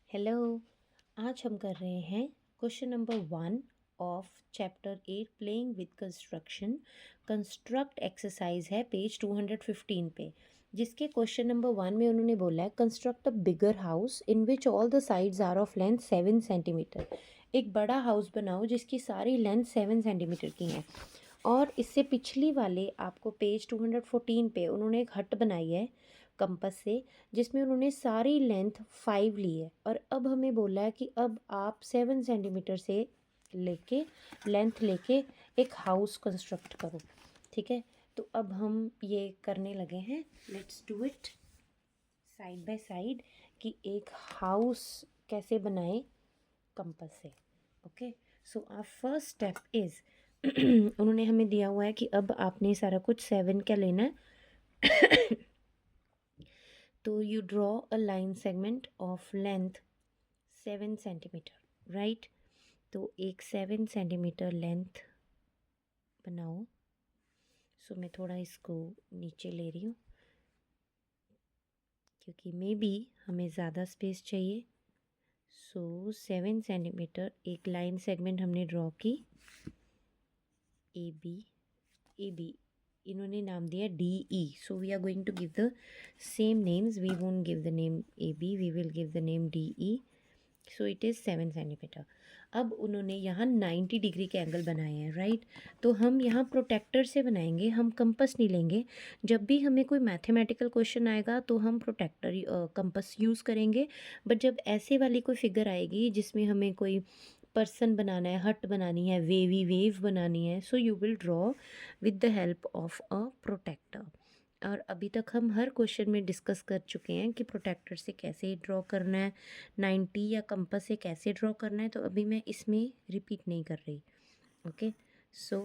Hello. आज हम कर रहे हैं question number 1 of chapter 8 playing with construction. Construct exercise है पेज 215 पे, जिसके क्वेश्चन नंबर 1 में उन्होंने बोला है construct a bigger house in which all the sides are of length 7 centimetre. एक बड़ा हाउस बनाओ जिसकी सारी लेंथ 7 सेंटीमीटर की है। और इससे पिछली वाले आपको पेज 214 पे उन्होंने एक हट बनाई है कंपास से, जिसमें उन्होंने सारी लेंथ 5 ली है। और अब हमें बोला है कि अब आप 7 सेंटीमीटर से लेके लेंथ लेके एक हाउस कंस्ट्रक्ट करो। ठीक है, तो अब हम ये करने लगे हैं। Let's do it side by side कि एक हाउस कैसे बनाए कंपास से। Okay, so our first step is उन्होंने हमें दिया हुआ है कि अब आपने सारा कुछ 7 क्या लेना है। तो you draw a line segment of length 7 centimetre, right. तो एक 7 सेंटीमीटर लेंथ बनाओ। सो मैं थोड़ा इसको नीचे ले रही हूँ क्योंकि मे बी हमें ज़्यादा स्पेस चाहिए। सो 7 सेंटीमीटर एक लाइन सेगमेंट हमने ड्रॉ की। ए बी इन्होंने नाम दिया D E. So we are going to give the same names. We won't give the name A B, we will give the name D E. So it is 7 centimetre. अब उन्होंने यहाँ 90 degree के angle बनाए हैं, right. तो हम यहाँ protector से बनाएंगे, हम कंपास नहीं लेंगे। जब भी हमें कोई मैथमेटिकल क्वेश्चन आएगा तो हम प्रोटेक्टर कंपास यूज़ करेंगे। बट जब ऐसे वाली कोई फिगर आएगी जिसमें हमें कोई पर्सन बनाना है, हट बनानी है, वेवी वेव बनानी है, so you will draw with the help of a protractor. और अभी तक हम हर क्वेश्चन में डिस्कस कर चुके हैं कि प्रोटेक्टर से कैसे ड्रॉ करना है, 90 या कंपास से कैसे ड्रॉ करना है। तो अभी मैं इसमें रिपीट नहीं कर रही। Okay, so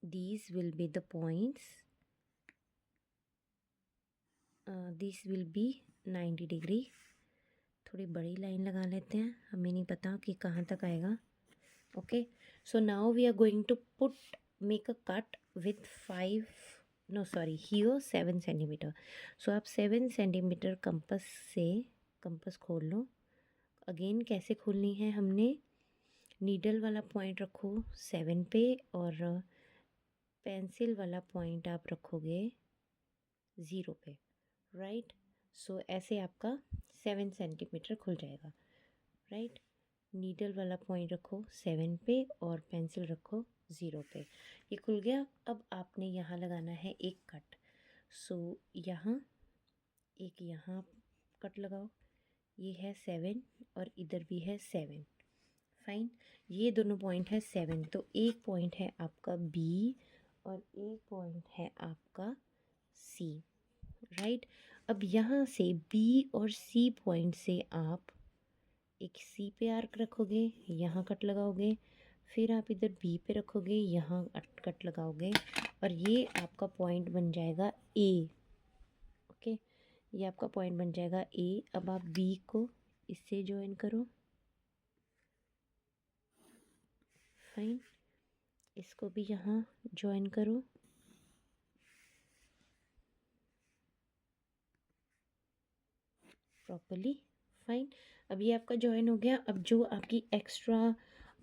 these will be the points, this will be 90 degree. थोड़ी बड़ी लाइन लगा लेते हैं, हमें नहीं पता कि कहाँ तक आएगा। Okay, so now we are going to put make a cut with 5 no sorry here 7 centimetre. सो आप 7 सेंटीमीटर कंपास से कंपास खोल लो। अगेन कैसे खोलनी है, हमने नीडल वाला पॉइंट रखो 7 पे और पेंसिल वाला पॉइंट आप रखोगे 0 पे, राइट। सो ऐसे आपका 7 सेंटीमीटर खुल जाएगा, राइट। नीडल वाला पॉइंट रखो 7 पे और पेंसिल रखो 0 पे। ये खुल गया। अब आपने यहाँ लगाना है एक कट। सो यहाँ कट लगाओ। ये है 7 और इधर भी है 7। फाइन, ये दोनों पॉइंट है 7। तो एक पॉइंट है आपका बी और एक पॉइंट है आपका सी, राइट। अब यहाँ से बी और सी पॉइंट से आप एक सी पे आर्क रखोगे, यहाँ कट लगाओगे। फिर आप इधर बी पे रखोगे, यहाँ कट लगाओगे और ये आपका पॉइंट बन जाएगा ए। ओके, ये आपका पॉइंट बन जाएगा ए। अब आप बी को इससे ज्वाइन करो। फाइन, इसको भी यहाँ ज्वाइन करो। Properly, fine. अब ये आपका ज्वाइन हो गया। अब जो आपकी एक्स्ट्रा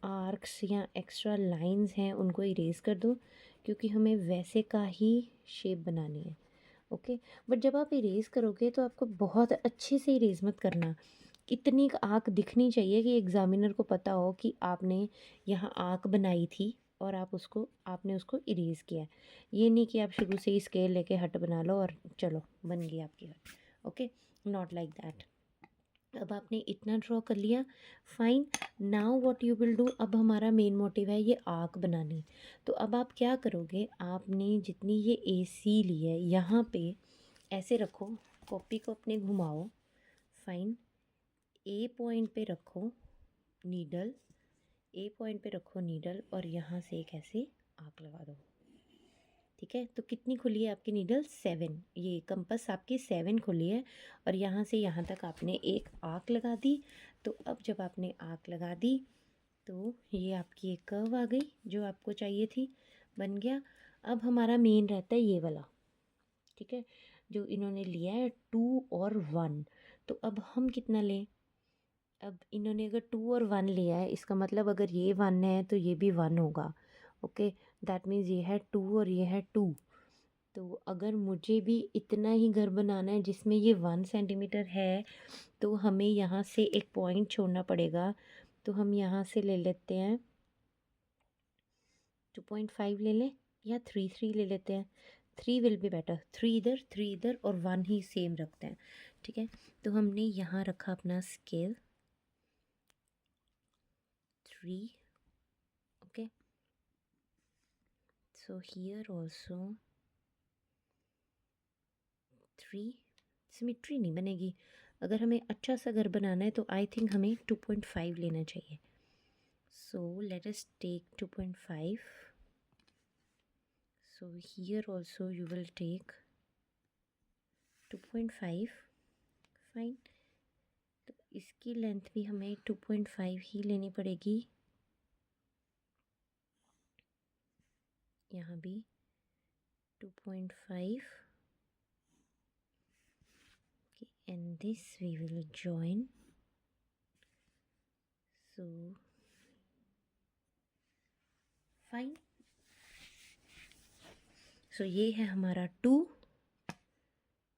आर्क्स या एक्स्ट्रा लाइंस हैं उनको इरेज कर दो, क्योंकि हमें वैसे का ही शेप बनानी है। ओके, बट जब आप इरेज करोगे तो आपको बहुत अच्छे से इरेज मत करना। इतनी आँख दिखनी चाहिए कि एग्जामिनर को पता हो कि आपने यहाँ आँख बनाई थी और आपने उसको इरेज किया है। ये नहीं कि आप शुरू से ही स्केल लेके हट बना लो और चलो बन गई आपकी हट। Okay, not like that. अब आपने इतना ड्रॉ कर लिया। Fine, now what you will do. अब हमारा मेन मोटिव है ये आर्क बनानी। तो अब आप क्या करोगे, आपने जितनी ये ए सी ली है यहाँ पे ऐसे रखो, कॉपी को अपने घुमाओ। फाइन, ए पॉइंट पे रखो नीडल, ए पॉइंट पे रखो नीडल और यहाँ से एक ऐसे आर्क लगा दो। ठीक है, तो कितनी खुली है आपकी नीडल, 7। ये कंपास आपकी 7 खुली है और यहाँ से यहाँ तक आपने एक आर्क लगा दी। तो अब जब आपने आर्क लगा दी तो ये आपकी एक कर्व आ गई जो आपको चाहिए थी, बन गया। अब हमारा मेन रहता है ये वाला, ठीक है, जो इन्होंने लिया है 2 और 1। तो अब हम कितना लें? अब इन्होंने अगर 2 और 1 लिया है, इसका मतलब अगर ये 1 है तो ये भी 1 होगा। ओके, दैट मीन्स ये है 2 और ये है 2। तो अगर मुझे भी इतना ही घर बनाना है जिसमें ये 1 सेंटीमीटर है, तो हमें यहाँ से एक पॉइंट छोड़ना पड़ेगा। तो हम यहाँ से ले लेते हैं 2.5 ले लें, या 3 ले लेते हैं। 3 विल बी बेटर, 3 इधर और 1 ही सेम रखते हैं। ठीक है, तो हमने यहाँ रखा अपना scale 3। Okay, so here also 3। Symmetry नहीं बनेगी। अगर हमें अच्छा सा घर बनाना है तो आई थिंक हमें 2.5 लेना चाहिए। So let us take 2.5. So here also you will take 2.5. Fine, तो इसकी लेंथ भी हमें 2.5 ही लेनी पड़ेगी। यहाँ भी 2.5. and this we will join. So fine, so ये है हमारा 2,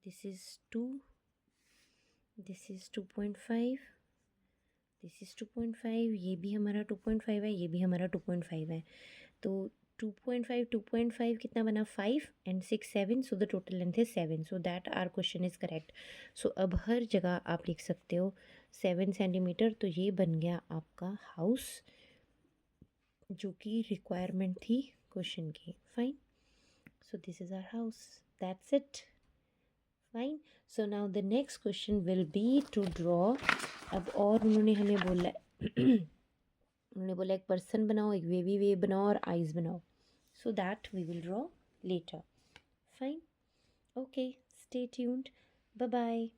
this is 2, this is 2.5, this is 2.5, ये भी हमारा 2.5 है, ये भी हमारा 2.5 है। तो 2.5 कितना बना? 5 and 6 7, so the total length is 7, so that our question is correct. So अब हर जगह आप लिख सकते हो 7 सेंटीमीटर। तो ये बन गया आपका हाउस, जो कि रिक्वायरमेंट थी क्वेश्चन की। Fine, so this is our house, that's it. Fine, so now the next question will be to draw. अब और उन्होंने हमें बोला उन्होंने बोला एक पर्सन बनाओ, एक वेवी वेव बनाओ और आइज़ बनाओ। So that we will draw later. Fine. Okay, stay tuned. Bye bye.